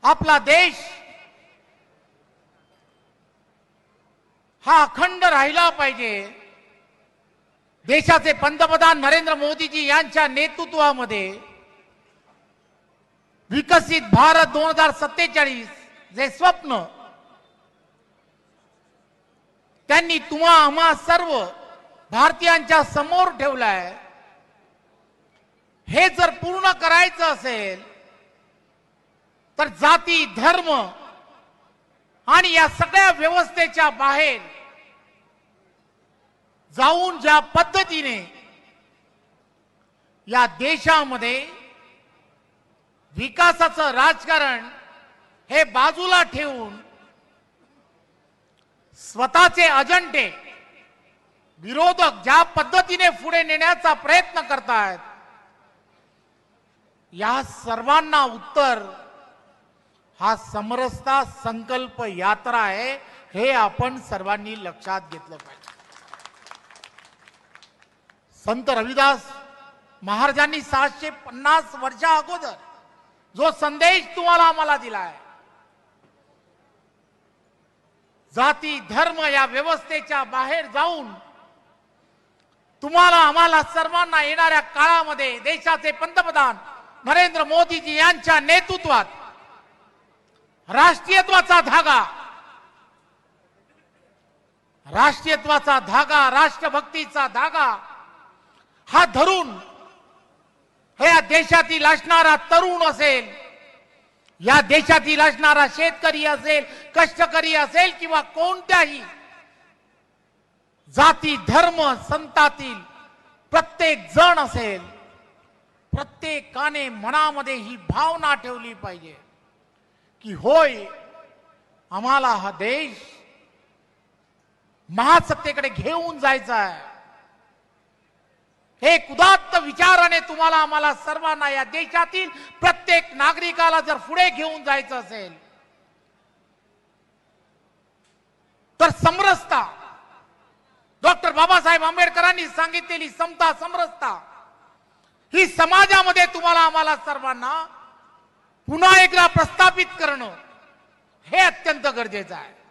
आपला देश हा अखंड राहिला पाहिजे। देशाचे पंतप्रधान नरेंद्र मोदीजी यांच्या नेतृत्वामध्ये विकसित भारत 2047 जे स्वप्न त्यांनी आम्हा सर्व भारतीयांच्या समोर ठेवलं आहे, हे जर पूर्ण करायचं असेल तर जाती धर्म आणि या सगळ्या व्यवस्थेच्या बाहेर जाऊन ज्या पद्धतीने या देशामध्ये विकासाचं राजकारण हे बाजूला ठेवून स्वतःचे अजेंडे विरोधक ज्या पद्धतीने पुढे नेण्याचा प्रयत्न करतात, या सर्वांना उत्तर हा समरसता संकल्प यात्रा आहे, हे आपण सर्वांनी लक्षात घेतलं पाहिजे। संत रविदास महाराजांनी 750 वर्षा अगोदर जो संदेश तुम्हाला आम्हाला दिलाय, जाती धर्म या व्यवस्थेच्या बाहेर जाऊन तुम्हाला आम्हाला सर्वांना येणाऱ्या काळामध्ये देशाचे पंतप्रधान नरेंद्र मोदीजी यांच्या नेतृत्वात राष्ट्रीयत्वाचा धागा राष्ट्रभक्तीचा धागा हा धरून हे या देशातील असणारा तरुण असेल, या देशातील असणारा शेतकरी असेल, कष्टकरी असेल किंवा कोणत्याही जाती धर्म संतातील प्रत्येक जण असेल, प्रत्येकाने मनामध्ये ही भावना ठेवली पाहिजे की होय, आम्हाला हा देश महासत्तेकडे घेऊन जायचा आहे। एक उदात्त विचाराने तुम्हाला आम्हाला सर्वांना या देशातील प्रत्येक नागरिकाला जर पुढे घेऊन जायचं असेल तर समरसता, डॉक्टर बाबासाहेब आंबेडकरांनी सांगितलेली समता समरसता ही समाजामध्ये तुम्हाला आम्हाला सर्वांना पुन्हा एकदा प्रस्थापित करणं हे अत्यंत गरजेचं आहे।